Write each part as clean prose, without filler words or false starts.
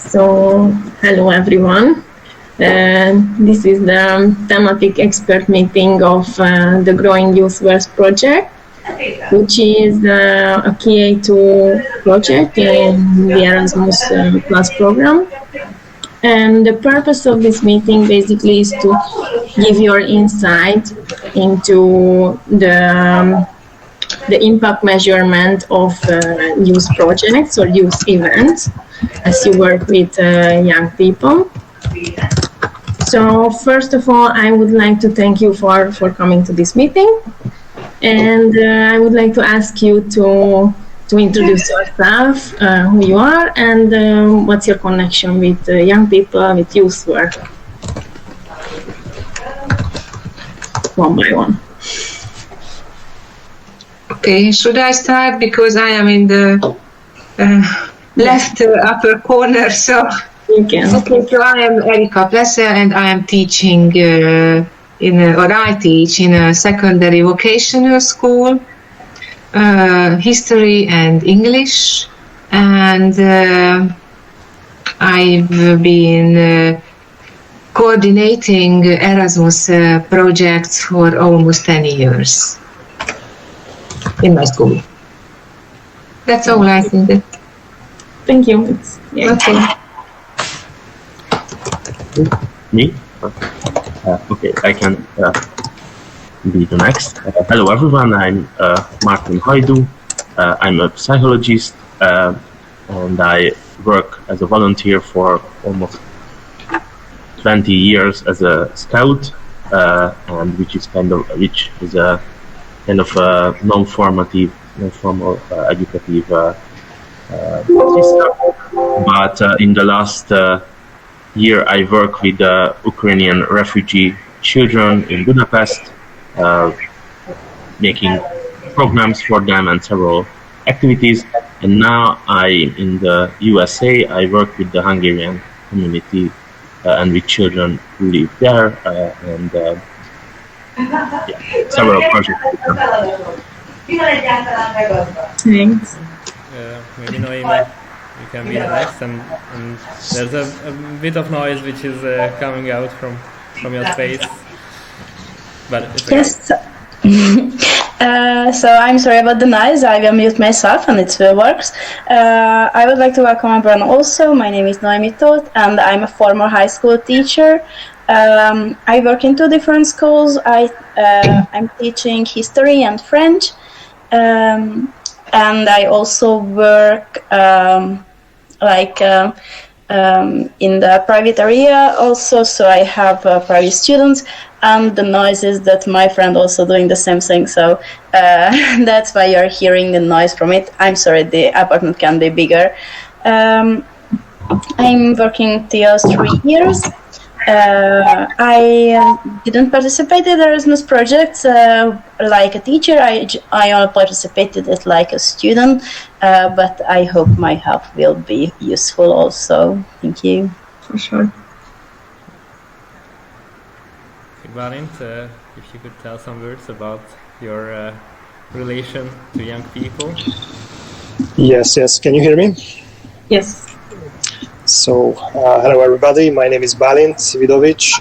So, hello everyone. This is the thematic expert meeting of the Growing Youth Works project, which is a KA2 project in the Erasmus Plus program. And the purpose of this meeting basically is to give your insight into the impact measurement of youth projects or youth events as you work with young people. So first of all, I would like to thank you for coming to this meeting, and I would like to ask you to introduce yourself, who you are, and what's your connection with young people, with youth work. One by one. Okay, should I start? Because I am in the left upper corner, so... You can. Okay, so I am Erika Plesse and I am teaching I teach in a secondary vocational school, history and English, and I've been coordinating Erasmus projects for almost 10 years in my school. That's all I think. Thank you. Okay. Me? Okay, I can be the next. Hello everyone, I'm Martin Hajdu. I'm a psychologist and I work as a volunteer for almost 20 years as a scout, and which is a kind of non-formal educative system. But in the last year I work with Ukrainian refugee children in Budapest, making programs for them and several activities. And now in the USA, I work with the Hungarian community and with children who live there, and several projects with them. Thanks. Maybe Noemi, you can be the next, and there's a bit of noise which is coming out from your face, but it's okay. Yes. So I'm sorry about the noise. I will mute myself and it will works. I would like to welcome everyone also. My name is Noemi Tóth and I'm a former high school teacher. I work in two different schools. I'm teaching history and French, and I also work in the private area also, so I have private students, and the noise is that my friend also doing the same thing, so that's why you're hearing the noise from it. I'm sorry, the apartment can be bigger. I'm working till 3 years. I didn't participate in the Erasmus projects like a teacher. I only participated as like a student, but I hope my help will be useful also. Thank you. For sure. Balint, if you could tell some words about your relation to young people. Yes. Can you hear me? Yes. So, hello everybody. My name is Balint Vidovic.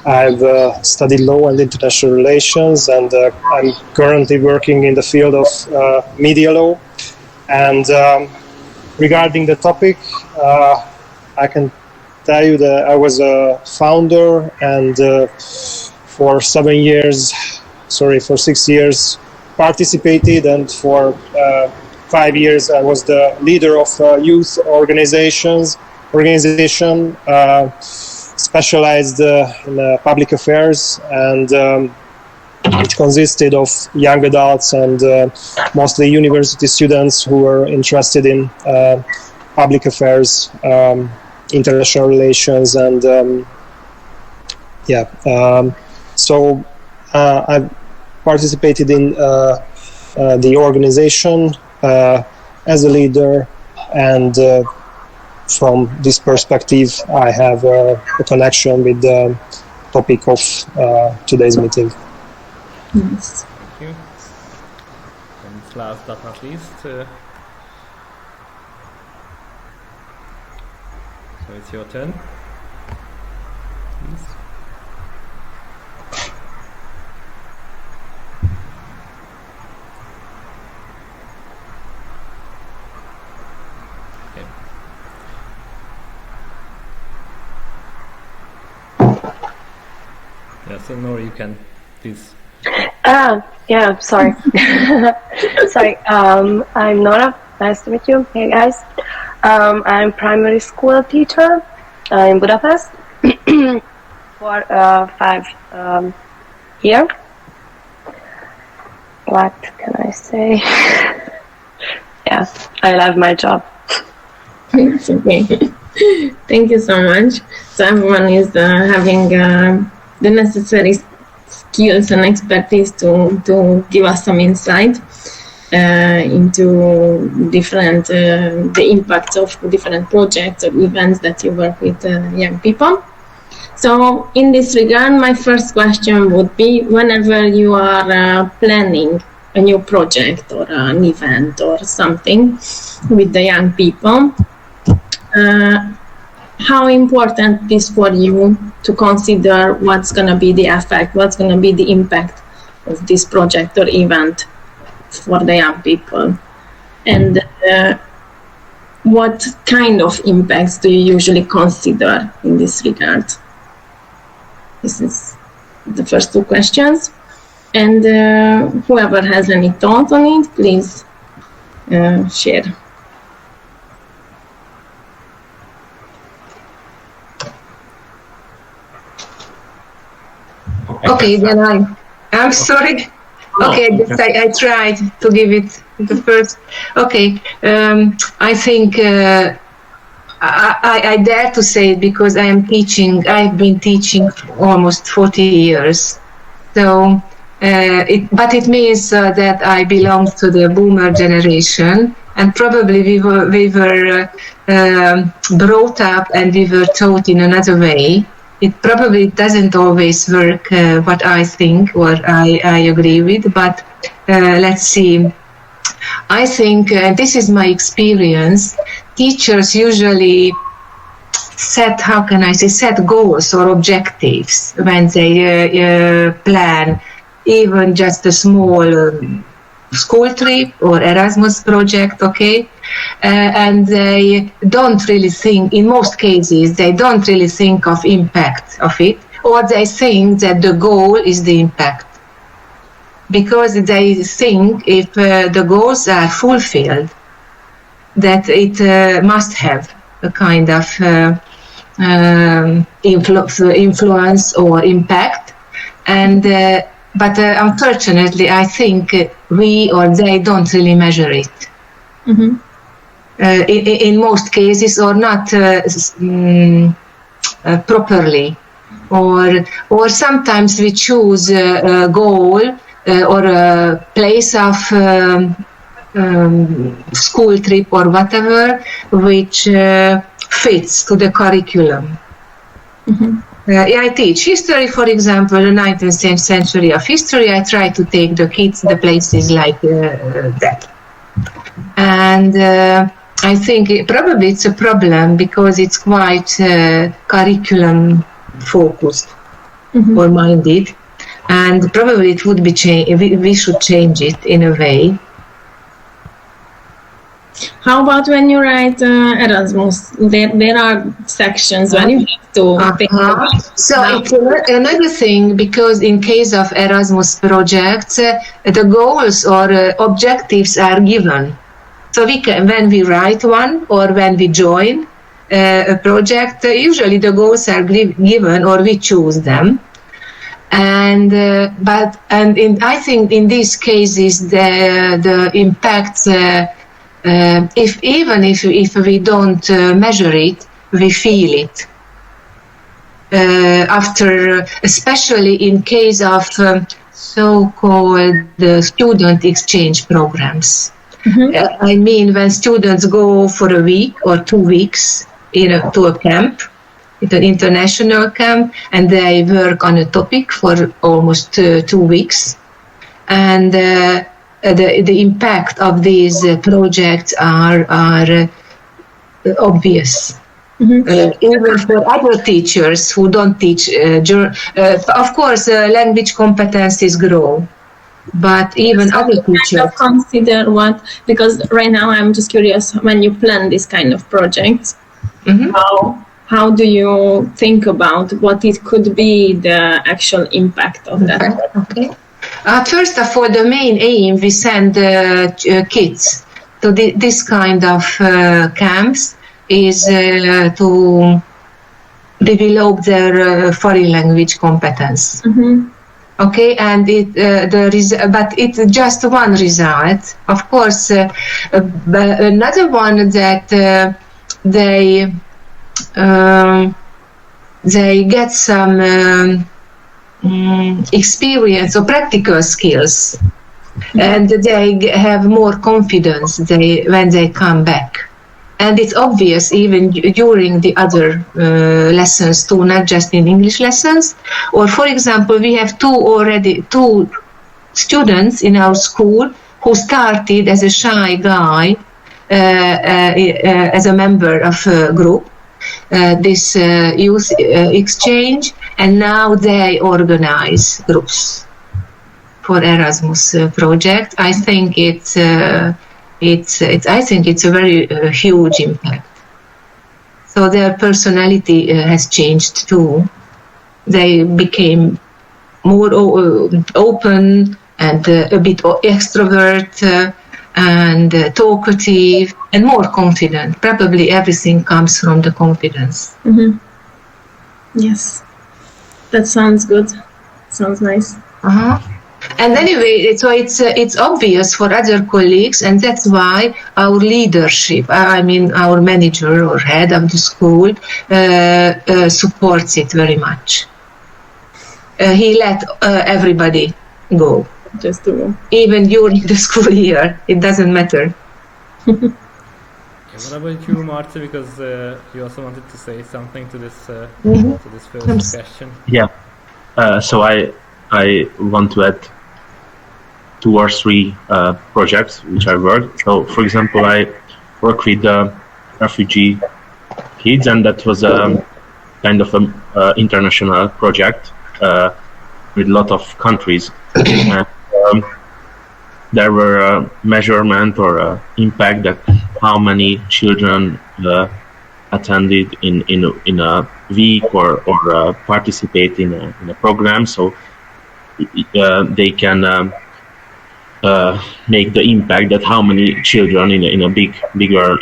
I've studied law and international relations, and I'm currently working in the field of media law. And regarding the topic, I can tell you that I was a founder, and for 6 years participated, and for 5 years I was the leader of youth organization specialized in public affairs, and which consisted of young adults and mostly university students who were interested in public affairs, international relations, and so I participated in the organization as a leader, and from this perspective I have a connection with the topic of today's meeting. Yes. Thank you. And last but not least, So it's your turn. Please. Okay. Yeah, so Nora, you can please. Yeah, sorry. Sorry, I'm Nora. Nice to meet you. Hey guys. I'm primary school teacher in Budapest for 5 years. What can I say? Yeah, I love my job. It's okay. Thank you so much. So everyone is having the necessary skills and expertise to give us some insight into different the impacts of different projects or events that you work with young people. So in this regard, my first question would be, whenever you are planning a new project or an event or something with the young people, how important is for you to consider what's going to be the effect, what's going to be the impact of this project or event for the young people, and what kind of impacts do you usually consider in this regard? This is the first 2 questions, and whoever has any thought on it, please share. Okay, then I'm sorry. Okay, I tried to give it the first. Okay, I think I dare to say it because I am teaching. I've been teaching almost 40 years. So, but it means that I belong to the boomer generation, and probably we were brought up and we were taught in another way. It probably doesn't always work what I think or I agree with, but let's see. I think, this is my experience, teachers usually set goals or objectives when they plan even just a small school trip or Erasmus project, okay? And they don't really think, in most cases, they don't really think of impact of it, or they think that the goal is the impact. Because they think if the goals are fulfilled, that it must have a kind of influence or impact. And but unfortunately, I think we or they don't really measure it. Mm-hmm. In most cases, or not properly, or sometimes we choose a goal or a place of school trip or whatever, which fits to the curriculum. Mm-hmm. I teach history, for example, the 19th century of history. I try to take the kids the places like that. And I think probably it's a problem because it's quite curriculum focused or minded. And probably it would be we should change it in a way. How about when you write Erasmus? There are sections when you have to think about it. So it's another thing, because in case of Erasmus projects, the goals or objectives are given. So we can, when we write one or when we join a project, usually the goals are given or we choose them. And I think in these cases the impacts, if we don't measure it, we feel it. After, especially in case of so-called student exchange programs. Mm-hmm. I mean, when students go for a week or 2 weeks to a camp, it's an international camp, and they work on a topic for almost 2 weeks. And the impact of these projects are obvious. Even for other teachers who don't teach. Of course, language competencies grow, but even other teachers consider what, because right now I'm just curious, when you plan this kind of project, how do you think about what it could be the actual impact of that? Okay. First of all, the main aim, we send kids to this kind of camps is to develop their foreign language competence. Okay, and but it's just one result. Of course, another one that they get some experience or practical skills, and they have more confidence when they come back. And it's obvious even during the other lessons too, not just in English lessons. Or for example, we have two students in our school who started as a shy guy, as a member of a group, this youth exchange, and now they organize groups for Erasmus project. I think it's a very huge impact. So their personality has changed too. They became more open and a bit extrovert and talkative and more confident. Probably everything comes from the confidence. Yes, that sounds good. Sounds nice. And anyway, so it's obvious for other colleagues, and that's why our leadership, I mean our manager or head of the school, supports it very much. He let everybody go. Just to go. Even during the school year, it doesn't matter. What about you, Marta? Because you also wanted to say something to this first question. Yeah. So I want to add 2 or 3 projects which I worked. So, for example, I work with refugee kids, and that was a kind of an international project with a lot of countries. And, there were measurement or impact that how many children attended in a week or participate in a program. So they can make the impact that how many children in a bigger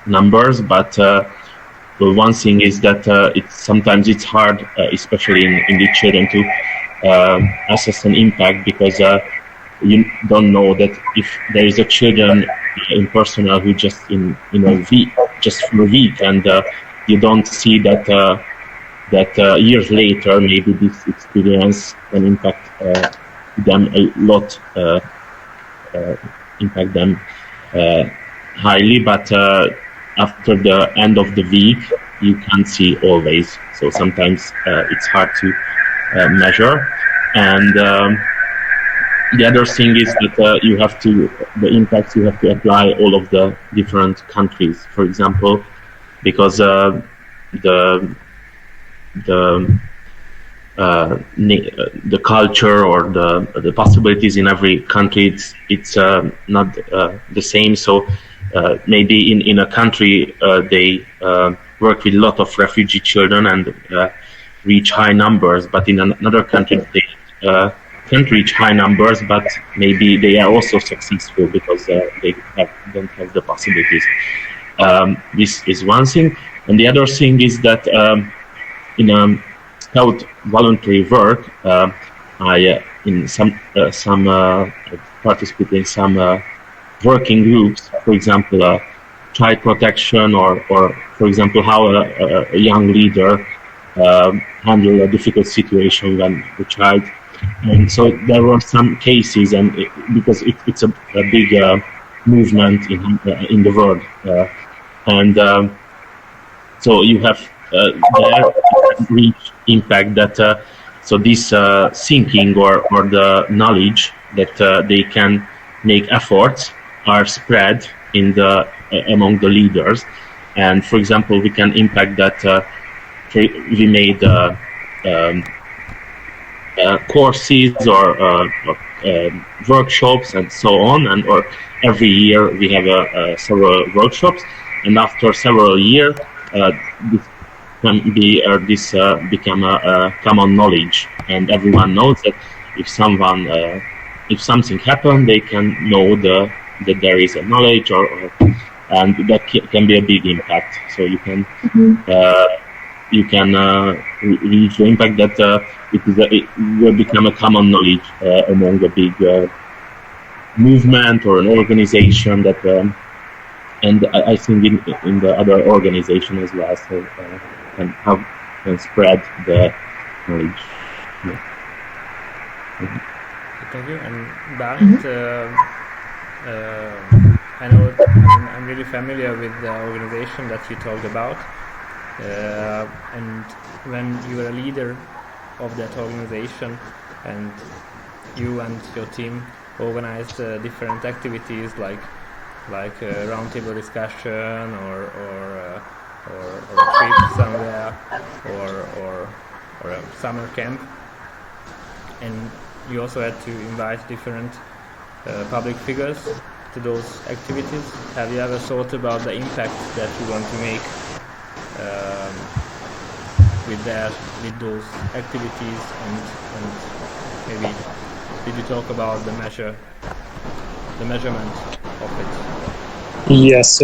numbers. But one thing is that sometimes it's hard, especially in the children, to assess an impact, because you don't know that if there is a children in personnel who just in a week, just for a week, and you don't see that years later maybe this experience can impact them a lot, impact them highly, but after the end of the week you can't see always. So sometimes it's hard to measure. And the other thing is that the impacts you have to apply all of the different countries. For example, because the culture or the possibilities in every country, it's not the same. So maybe in a country they work with a lot of refugee children and reach high numbers, but in another country they can't reach high numbers, but maybe they are also successful because they don't have the possibilities. This is one thing, and the other thing is that in scout voluntary work, I in some participate in some working groups. For example, child protection, or for example, how a young leader handle a difficult situation when the child. And so there were some cases, and because it's a big movement in the world, and so you have there reach impact that so this thinking or the knowledge that they can make efforts are spread in among the leaders, And for example, we can impact that we made courses or workshops and so on, and or every year we have several workshops, and after several years this can be this become a common knowledge, and everyone knows that if something happened, they can know that there is a knowledge, and that can be a big impact. So you can reach the impact that it will become a common knowledge among a big movement or an organization that, and I think in the other organization as well, so can spread the knowledge. Yeah. Thank you. And Bernd, I know I'm really familiar with the organization that you talked about, and when you were a leader of that organization, and you and your team organized different activities like a roundtable discussion or a trip somewhere or a summer camp, and you also had to invite different public figures to those activities. Have you ever thought about the impact that you want to make with those activities, and maybe did you talk about the measurement of it? Yes.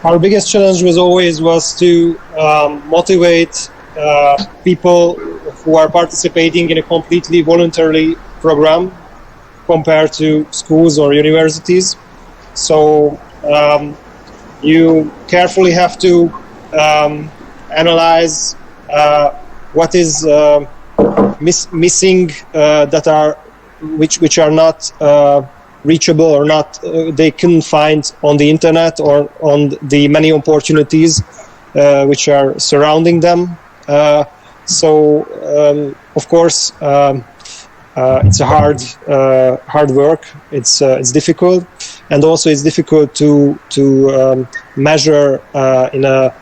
Our biggest challenge was to motivate people who are participating in a completely voluntary program compared to schools or universities. So you carefully have to analyze what is missing which are not reachable or not they couldn't find on the internet or on the many opportunities which are surrounding them. So of course it's a hard work. It's difficult, and also it's difficult to measure in a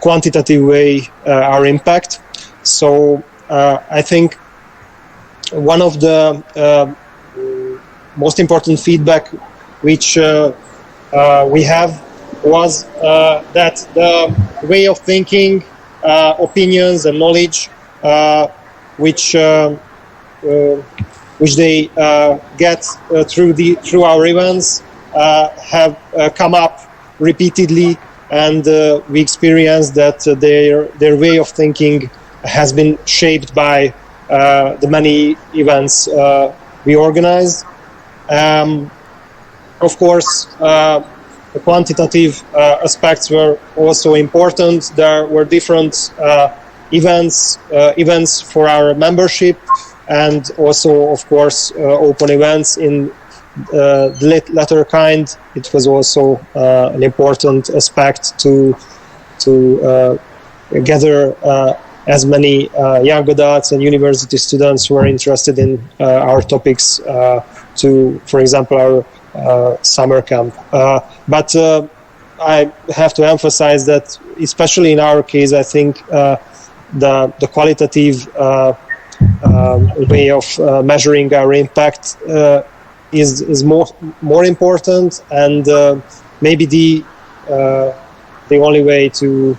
quantitative way our impact. So I think one of the most important feedback which we have was that the way of thinking, opinions and knowledge which they get through our events have come up repeatedly, and we experience that their way of thinking has been shaped by the many events we organized. Of course, the quantitative aspects were also important. There were different events for our membership, and also, of course, open events in the latter kind. It was also an important aspect to gather as many young adults and university students who are interested in our topics to, for example, our summer camp. But I have to emphasize that, especially in our case, I think the qualitative way of measuring our impact is more important, and maybe the only way to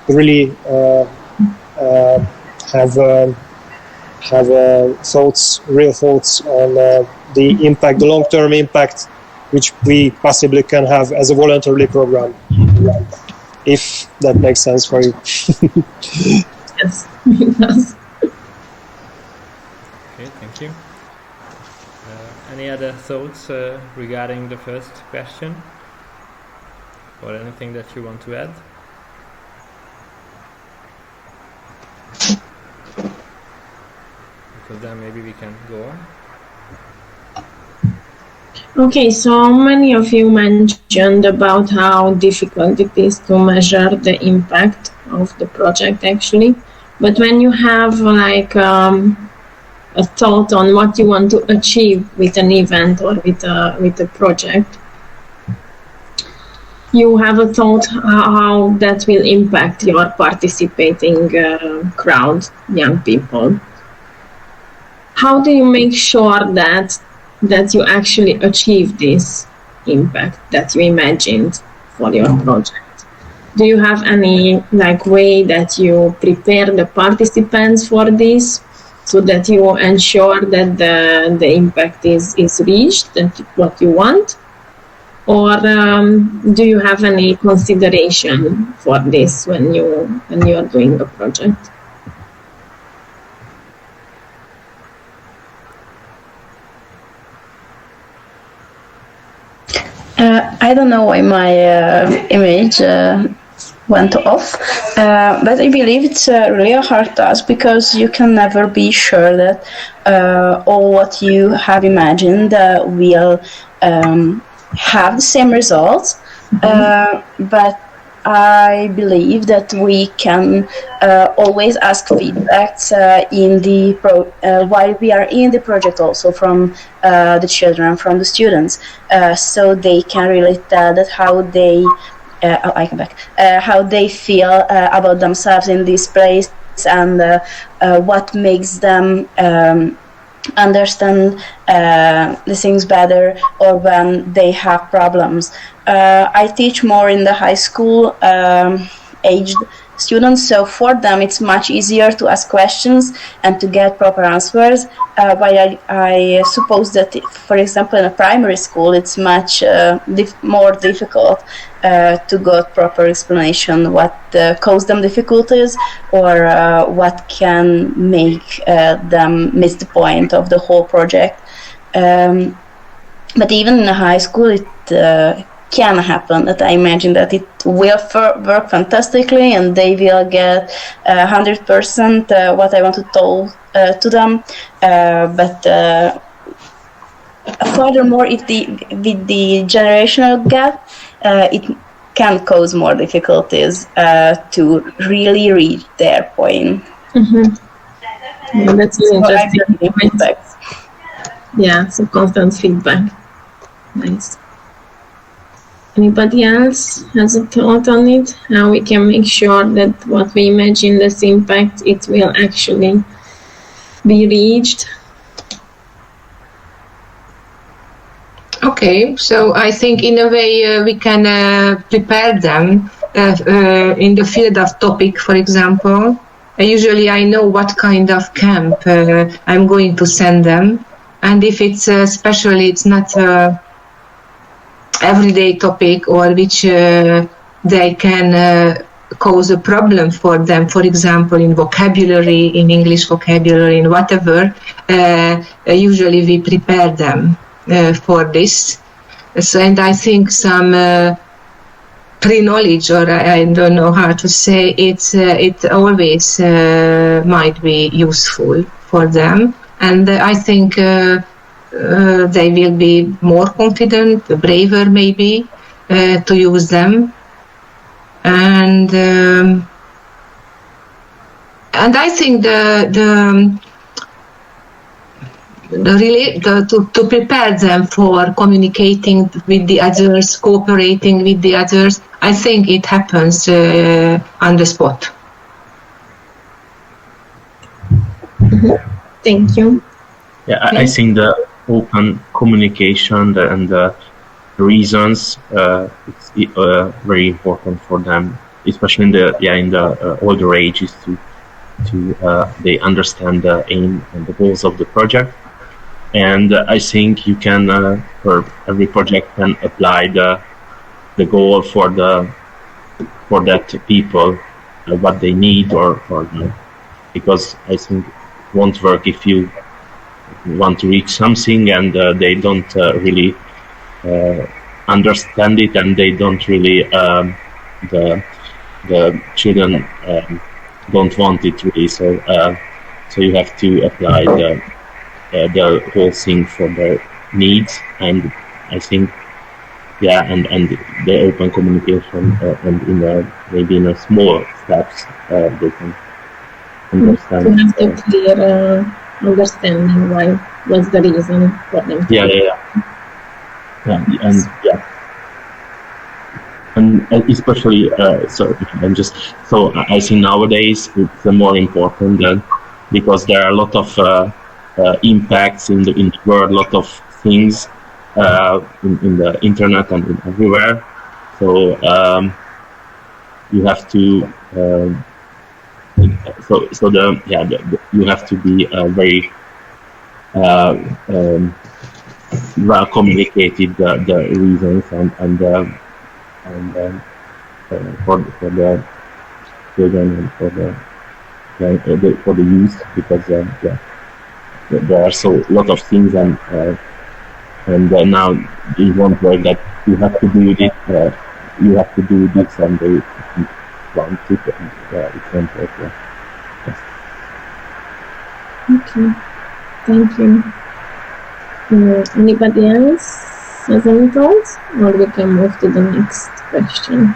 really have real thoughts on the impact, the long-term impact, which we possibly can have as a voluntary program, if that makes sense for you. Yes, it does. Okay, thank you. Any other thoughts regarding the first question, or anything that you want to add? Because then maybe we can go on. Okay, so many of you mentioned about how difficult it is to measure the impact of the project, actually. But when you have like a thought on what you want to achieve with an event or with a project, you have a thought how that will impact your participating crowd, young people. How do you make sure that you actually achieve this impact that you imagined for your project? Do you have any way that you prepare the participants for this, so that you ensure that the impact is reached and what you want? Or do you have any consideration for this when you are doing a project? I don't know why my image went off, but I believe it's really a hard task, because you can never be sure that all what you have imagined will have the same results. But I believe that we can always ask feedbacks in the while we are in the project, also from the children, from the students, so they can really tell that how they how they feel about themselves in this place, and what makes them understand the things better, or when they have problems. I teach more in the high school aged students, so for them it's much easier to ask questions and to get proper answers, but I suppose that, for example, in a primary school it's much more difficult to get proper explanation what caused them difficulties, or what can make them miss the point of the whole project. But even in a high school it can happen that I imagine that it will work fantastically and they will get 100% what I want to tell to them. But furthermore, with the generational gap, it can cause more difficulties to really reach their point. Mm-hmm. Yeah, that's an interesting point. Yeah, so constant feedback. Nice. Anybody else has a thought on it? How we can make sure that what we imagine this impact, it will actually be reached? Okay, so I think in a way we can prepare them in the field of topic, for example. Usually I know what kind of camp I'm going to send them, and if it's especially it's not everyday topic, or which they can cause a problem for them, for example in vocabulary, in English vocabulary, in whatever, usually we prepare them for this. So, and I think some pre-knowledge, or I don't know how to say it always might be useful for them, and I think they will be more confident, braver maybe, to use them, and I think to prepare them for communicating with the others, cooperating with the others, I think it happens on the spot. Thank you. Yeah, I think the open communication and the reasons it's very important for them, especially in the older ages, to they understand the aim and the goals of the project. And I think you can for every project can apply the goal for that people, what they need, or because I think it won't work if you want to reach something and they don't really understand it, and they don't really the children don't want it really. So you have to apply the whole thing for their needs, and I think and the open communication and maybe in a small steps they can understand. To have the clear understanding what's the reason for them. And especially so I think nowadays it's more important because there are a lot of impacts in the world, a lot of things in the internet and everywhere. So you have to you have to be very well communicated the reasons and for the children and for the youth, because there are so lot of things and now they won't work that you have to do this and they want it and it won't work. Yes. Okay, thank you. Anybody else has any thoughts, or we can move to the next question?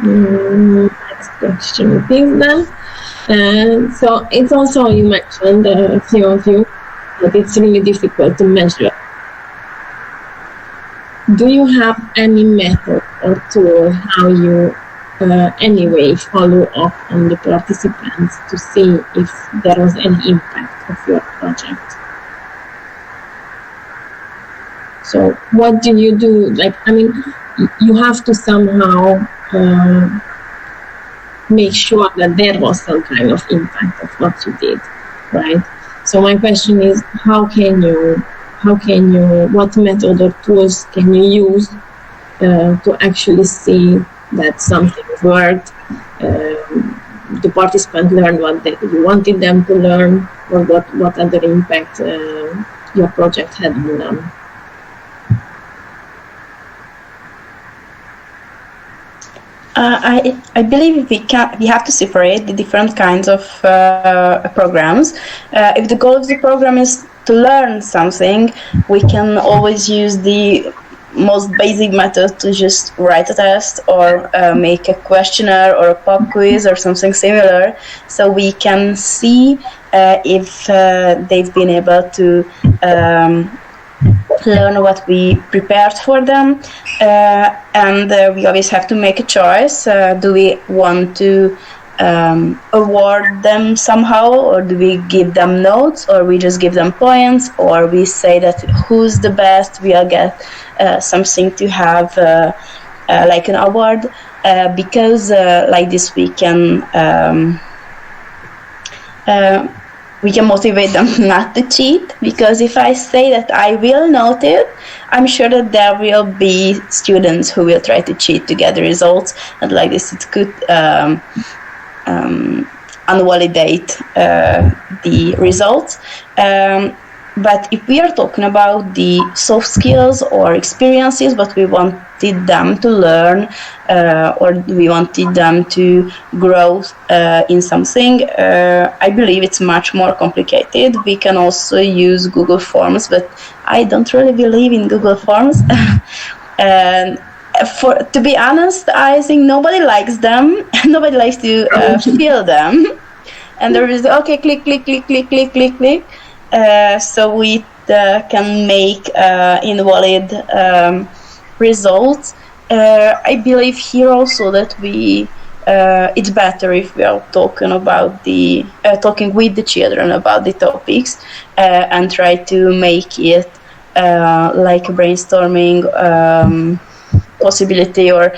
Next question, please, then. So it's also, you mentioned, a few of you, that it's really difficult to measure. Do you have any method or tool how you anyway follow up on the participants to see if there was any impact of your project? So what do you do? Like, I mean, you have to somehow make sure that there was some kind of impact of what you did, right? So my question is, what method or tools can you use to actually see that something worked, the participants learned what you wanted them to learn, or what other impact your project had on them? I believe we have to separate the different kinds of programs. If the goal of the program is to learn something, we can always use the most basic method to just write a test or make a questionnaire or a pop quiz or something similar, so we can see if they've been able to learn what we prepared for them, and we always have to make a choice. Do we want to award them somehow, or do we give them notes, or we just give them points, or we say that who's the best, we'll get something to have like an award, because like this we can motivate them not to cheat, because if I say that I will note it, I'm sure that there will be students who will try to cheat to get the results, and like this it could invalidate the results. But if we are talking about the soft skills or experiences, what we wanted them to learn, or we wanted them to grow in something, I believe it's much more complicated. We can also use Google Forms, but I don't really believe in Google Forms. And to be honest, I think nobody likes them. Nobody likes to fill them. And there is, okay, click, click, click, click, click, click, click. So we can make invalid results. I believe here also that it's better if we are talking about talking with the children about the topics, and try to make it like a brainstorming possibility, or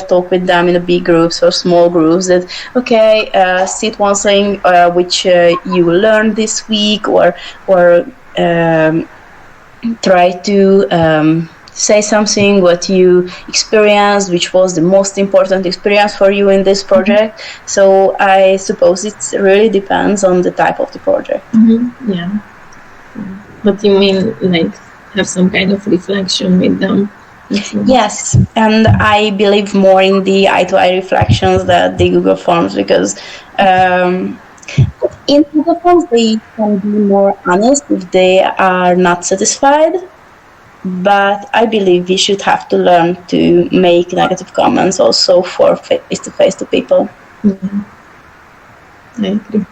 talk with them in a big groups or small groups, that okay, sit one thing which you learned this week, or try to say something what you experienced, which was the most important experience for you in this project. So I suppose it really depends on the type of the project. Mm-hmm. Yeah. But you mean like have some kind of reflection with them? Yes, and I believe more in the eye-to-eye reflections than the Google Forms, because in Google Forms they can be more honest if they are not satisfied, but I believe we should have to learn to make negative comments also for face-to-face to people. Mm-hmm. I agree.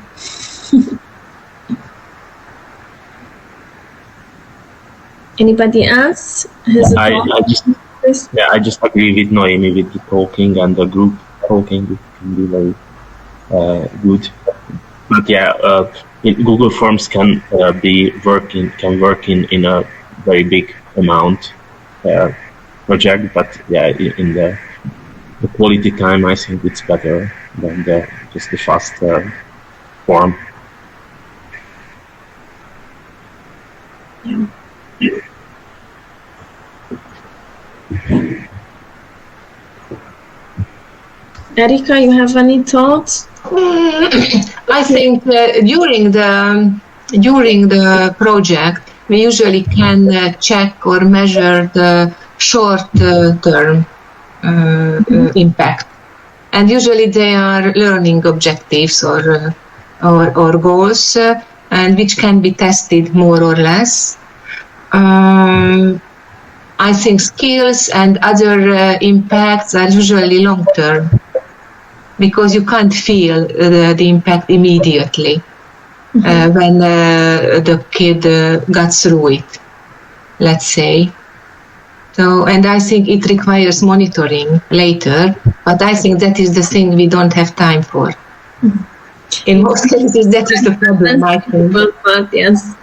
Anybody else has a thought? this? Yeah, I just agree with Noemi with the talking and the group talking. It can be very good. But yeah, Google Forms can work in a very big amount project. But yeah, in the quality time, I think it's better than just the fast form. Yeah. Erika, you have any thoughts? I think during the project, we usually can check or measure the short-term impact, and usually they are learning objectives or goals, and which can be tested more or less. I think skills and other impacts are usually long-term, because you can't feel the impact immediately when the kid got through it, let's say. So, and I think it requires monitoring later, but I think that is the thing we don't have time for. In most cases, that is the problem, I think. But yes.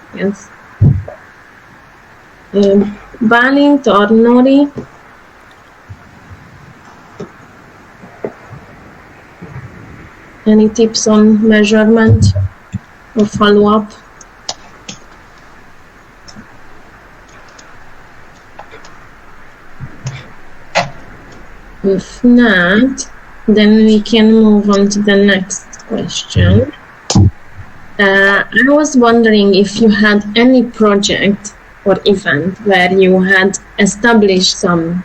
Balint or Nori? Any tips on measurement or follow-up? If not, then we can move on to the next question. I was wondering if you had any project or event where you had established some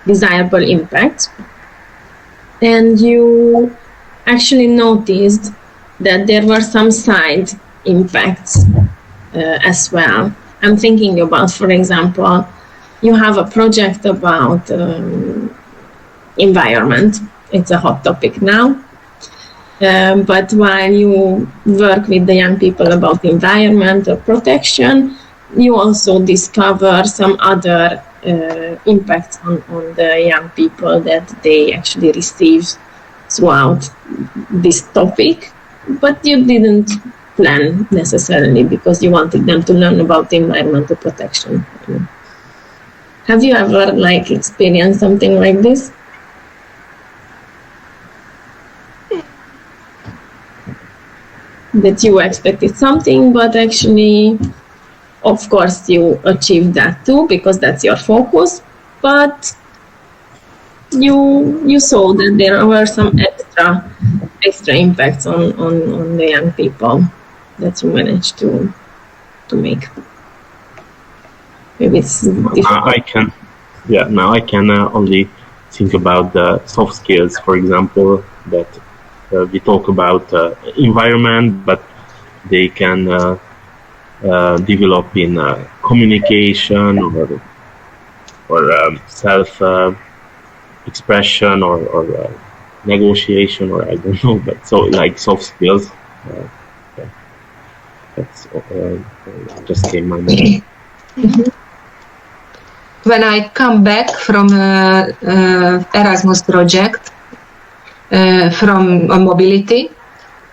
desirable impact and you actually noticed that there were some side impacts as well. I'm thinking about, for example, you have a project about environment. It's a hot topic now. But while you work with the young people about environment or protection, you also discover some other impacts on the young people that they actually receive throughout this topic, but you didn't plan necessarily because you wanted them to learn about environmental protection. Have you ever experienced something like this? That you expected something, but actually, of course, you achieved that too because that's your focus, but you saw that there were some extra impacts on the young people that you managed to make. Maybe it's different. Now I can only think about the soft skills, for example, that we talk about environment, but they can develop in communication or self expression or negotiation, or I don't know, but so soft skills. That's just came my mind. When I come back from Erasmus project from mobility,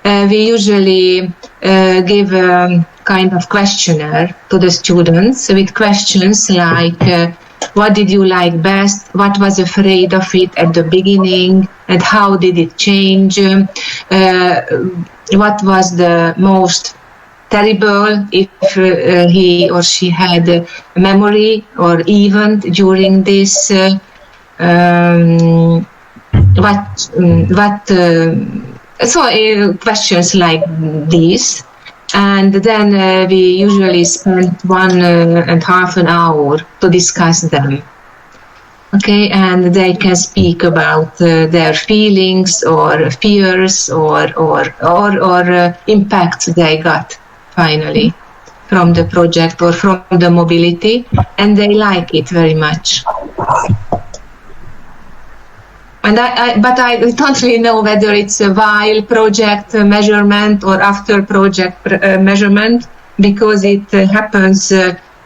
we usually give a kind of questionnaire to the students with questions like what did you like best, what was afraid of it at the beginning, and how did it change, what was the most terrible if he or she had a memory or event during this, questions like this. And then we usually spend 1.5 hours to discuss them. Okay, and they can speak about their feelings or fears or impacts they got finally from the project or from the mobility, and they like it very much. And I don't really know whether it's a while project measurement or after project measurement, because it happens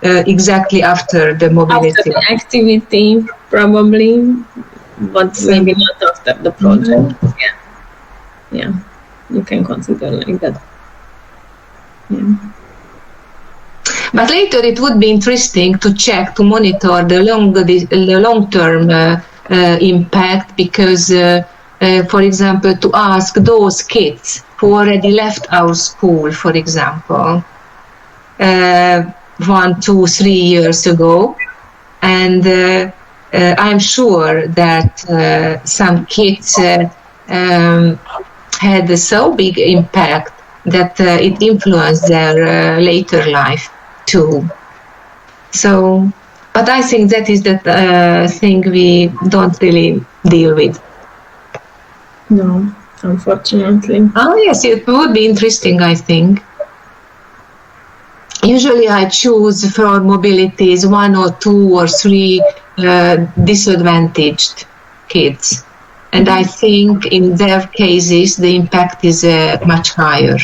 exactly after the mobility. After the activity. probably, but maybe not after the project. Yeah, you can consider like that. Yeah. But later it would be interesting to check, to monitor the long-term impact, because, for example, to ask those kids who already left our school, for example, 1, 2, 3 years ago, and I'm sure that some kids had a so big impact that it influenced their later life too. So, but I think that is the thing we don't really deal with. No, unfortunately. Oh yes, it would be interesting, I think. Usually I choose for mobilities 1 or 2 or 3 disadvantaged kids. And I think in their cases the impact is much higher.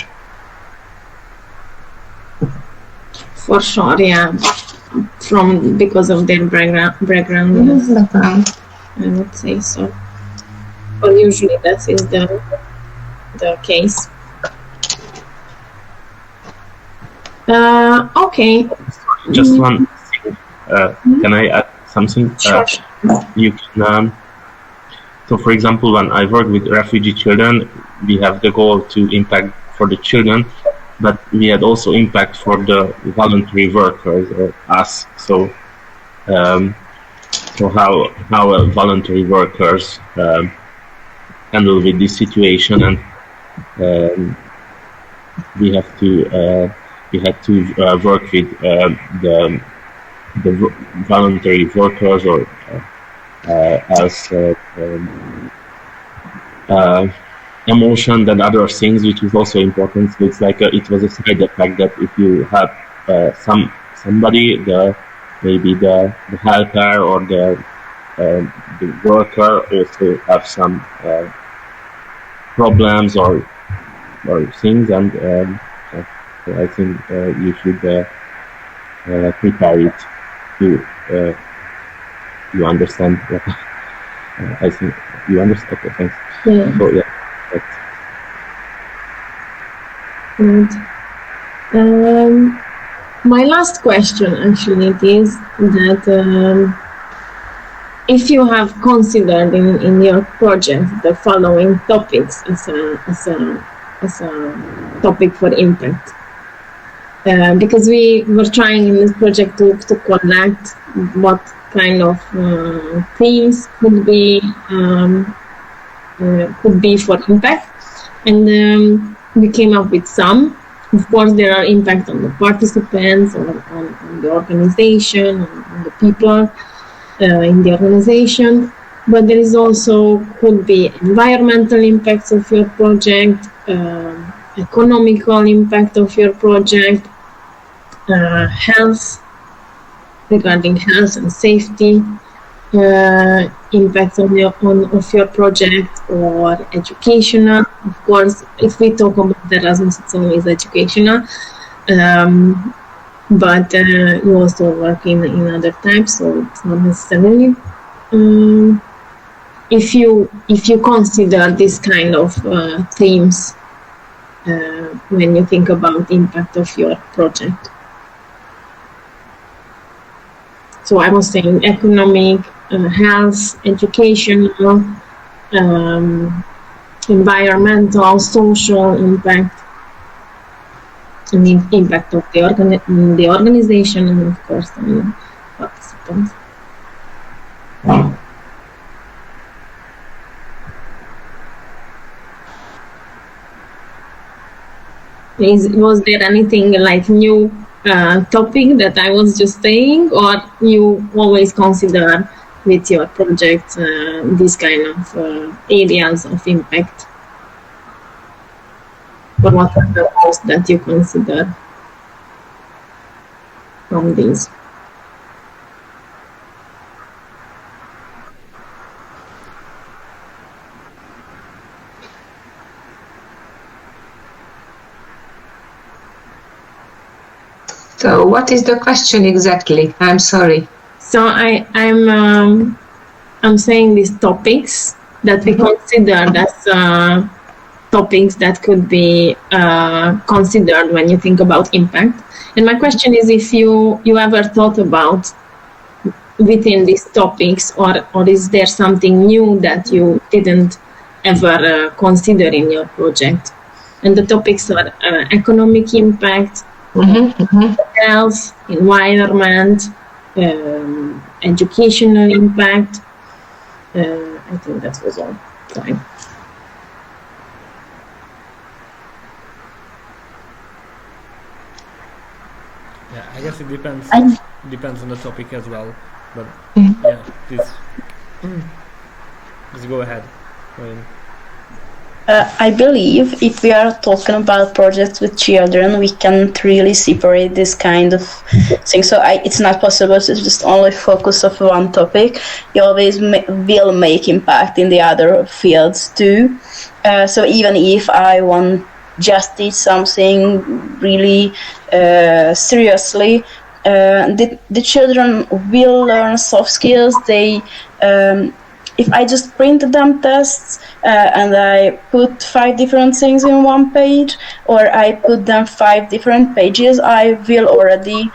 For sure, yeah. Because of their background, yes. I would say so. But usually that is the case. Okay. Just one thing. Can I add something? Sure. You can. So, for example, when I work with refugee children, we have the goal to impact for the children, but we had also impact for the voluntary workers or us. So, how voluntary workers handle with this situation, and we had to work with the voluntary workers or as emotion and other things, which is also important. So it's like it was a side effect that if you have somebody, maybe the helper or the worker also have some problems or things, and so I think you should prepare it to you understand what I think you understand. Okay, thanks. Yeah. So yeah. Good. My last question actually is that if you have considered in your project the following topics as a topic for impact, because we were trying in this project to connect what kind of themes could be for impact, and we came up with some. Of course, there are impact on the participants, on the organization, on the people in the organization, but there is also could be environmental impacts of your project, economical impact of your project, health, regarding health and safety, impacts of your project, or educational. Of course, if we talk about Erasmus, it's always educational, but you also work in other types, so it's not necessarily. If you consider this kind of themes when you think about impact of your project. So I was saying economic, health, educational, environmental, social impact, and the impact of the organization, and of course on the participants. Was there anything like new topic that I was just saying, or you always consider with your project these kind of areas of impact? Or what are the most that you consider from these? So what is the question exactly? I'm sorry. So I'm I'm saying these topics that we considered as topics that could be considered when you think about impact. And my question is if you ever thought about within these topics, or is there something new that you didn't ever consider in your project? And the topics are economic impact, health, environment, educational impact. I think that was all. Fine. Yeah, I guess it depends on the topic as well. But yeah, please go ahead. I believe if we are talking about projects with children, we can't really separate this kind of thing. So it's not possible to just only focus on one topic. You always will make impact in the other fields too. So even if I want just teach something really seriously, the children will learn soft skills. They if I just print them tests and I put 5 different things in one page, or I put them 5 different pages, I will already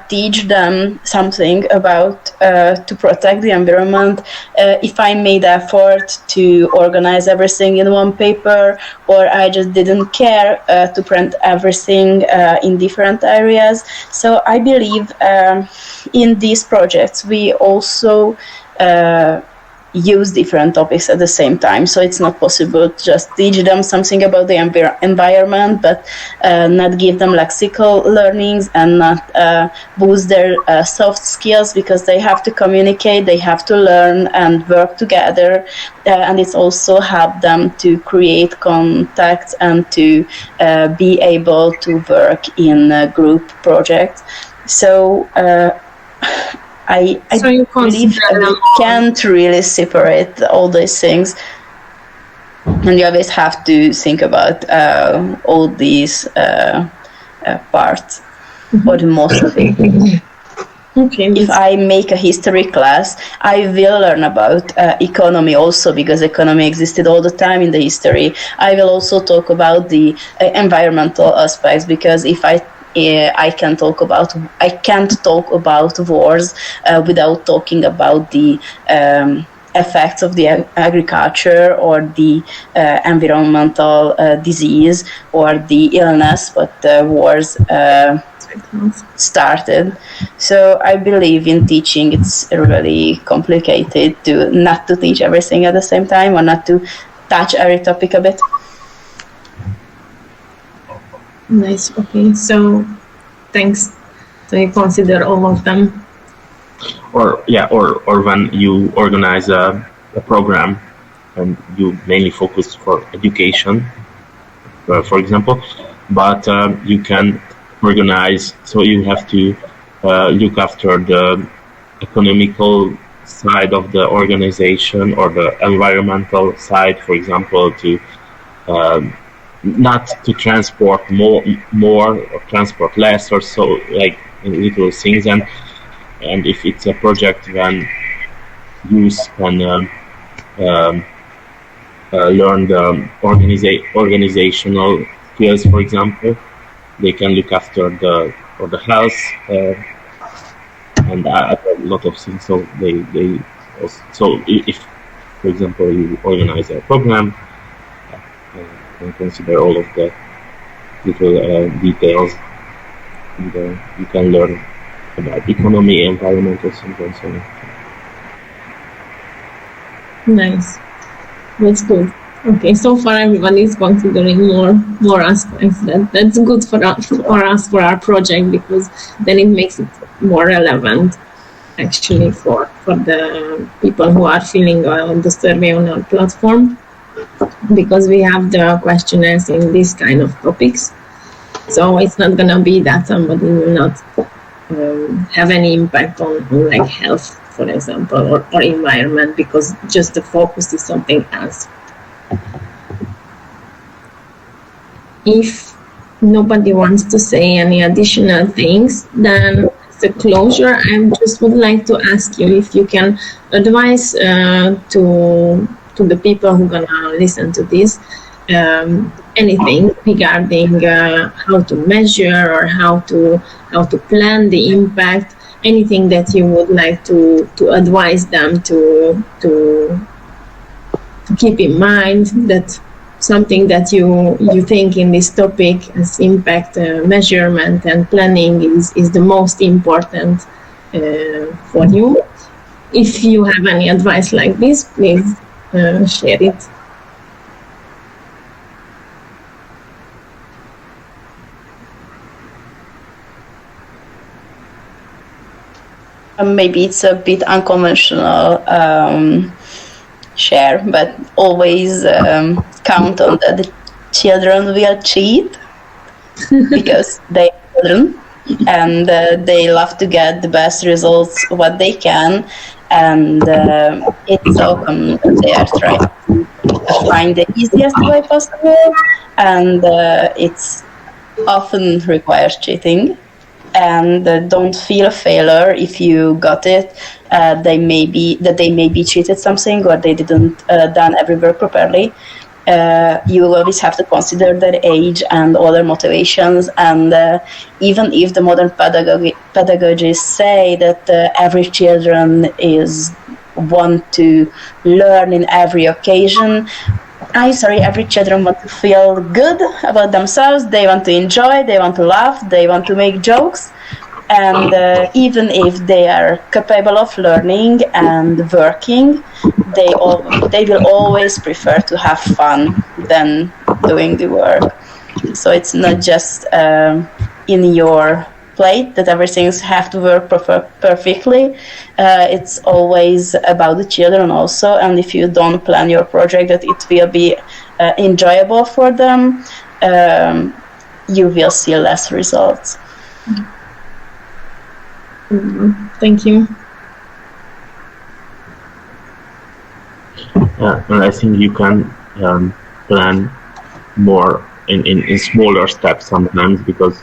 teach them something about to protect the environment. If I made effort to organize everything in one paper, or I just didn't care to print everything in different areas. So I believe in these projects we also use different topics at the same time. So it's not possible to just teach them something about the environment, but not give them lexical learnings and not boost their soft skills, because they have to communicate, they have to learn and work together. And it's also help them to create contacts and to be able to work in group projects. So I believe we can't really separate all these things, and you always have to think about all these parts, or the most of it. Okay. If I make a history class, I will learn about economy also, because economy existed all the time in the history. I will also talk about the environmental aspects, because if I can't talk about wars without talking about the effects of the agriculture, or the environmental disease, or the illness what the wars started. So I believe in teaching it's really complicated not to teach everything at the same time, or not to touch every topic a bit. Nice. Okay. So, thanks. So you consider all of them. Or when you organize a program and you mainly focus for education, for example, but you can organize. So you have to look after the economical side of the organization, or the environmental side, for example, to not to transport more or transport less, or so, like little things. And if it's a project when youth can learn the organizational skills, for example, they can look after the health and a lot of things. So they also, so if, for example, you organize a program, and consider all of the little details, and you can learn about economy, environmental things, and so on. Nice. That's good. Okay, so far everyone is considering more aspects. That's good for our project, because then it makes it more relevant, actually, for the people who are filling the survey on our platform, because we have the questionnaires in these kind of topics. So it's not gonna be that somebody will not have any impact on like health, for example, or environment, because just the focus is something else. If nobody wants to say any additional things, then the closure, I just would like to ask you if you can advise to the people who are gonna listen to this anything regarding how to measure or how to plan the impact. Anything that you would like to advise them to keep in mind, that something that you think in this topic as impact measurement and planning is the most important for you. If you have any advice like this, please share it. Maybe it's a bit unconventional share, but always count on that the children will cheat because they are children and they love to get the best results what they can, and it's often they are trying to find the easiest way possible, and it's often requires cheating. And don't feel a failure if you got it. They may be cheated something, or they didn't done every work properly. You will always have to consider their age and other motivations. And even if the modern pedagogies say that every children want to learn in every occasion, every children want to feel good about themselves, they want to enjoy, they want to laugh, they want to make jokes, and even if they are capable of learning and working, they will always prefer to have fun than doing the work. So it's not just in your plate that everything have to work perfectly. It's always about the children also, and if you don't plan your project that it will be enjoyable for them, you will see less results. Thank you. And I think you can plan more in smaller steps sometimes, because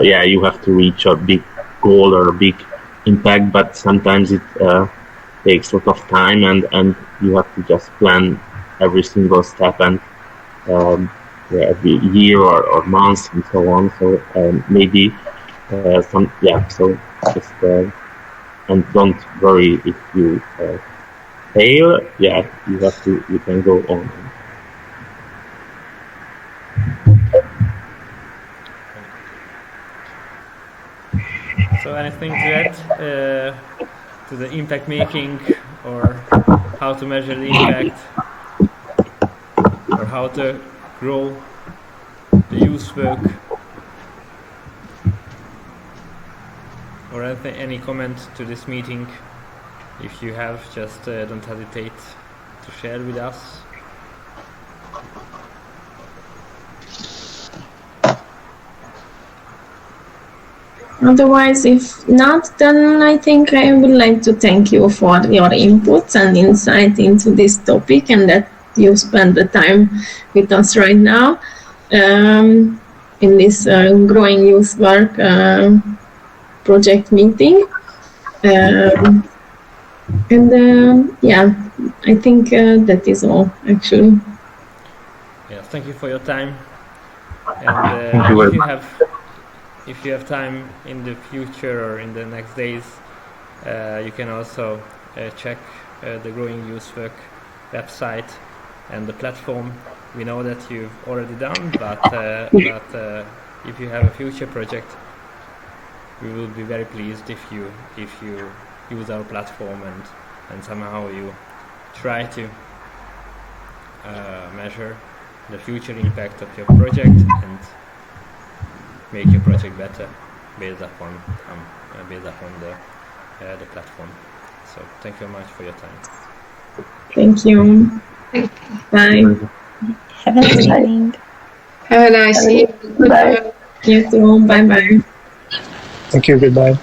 you have to reach a big goal or a big impact, but sometimes it takes a lot of time, and you have to just plan every single step, and every year or month and so on. So maybe so just and don't worry if you fail. You can go on. So anything to add to the impact making, or how to measure the impact, or how to grow the youth work, or any comment to this meeting? If you have, just don't hesitate to share with us. Otherwise, if not, then I think I would like to thank you for your inputs and insight into this topic, and that you spend the time with us right now in this Growing Youth Work project meeting. I think that is all, actually. Yeah, thank you for your time. And if you have time in the future or in the next days, you can also check the Growing Youth Work website and the platform. We know that you've already done, but if you have a future project, we will be very pleased if you use our platform and somehow you try to measure the future impact of your project and make your project better based upon the platform. So thank you very much for your time. Thank you. Bye. Have a nice evening. Have a nice evening. Bye. You too. Bye bye. Thank you. Goodbye.